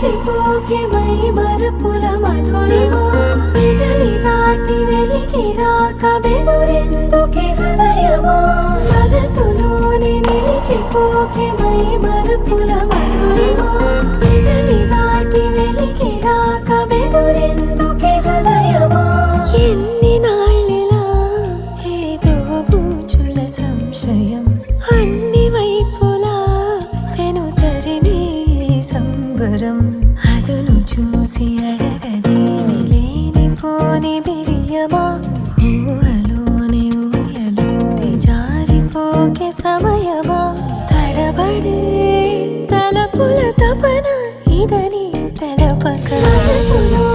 నిలిచిపోకే my మరపుల Madhurima పెదవి దాటి వెలికి రాక బెదురెందుకే హృదయమా మనసులోని నిలిచిపోకే మై మరపుల మధురిమా పెదవి దాటి వెలికి రాక బెదురెందుకే హృదయమా ఎన్ని నాళ్ళిలా ఏదో బూచుల సంశయం అన్ని వైపులా వెనుతరిమే సంబరం అదును చూసి అడగదేమి లేనిపోని బిడియమా ఊహలోని ఊయలోకి జారిపోకే సమయమా తడబడే తలపుల తపన ఇదని తెలపక మనసులో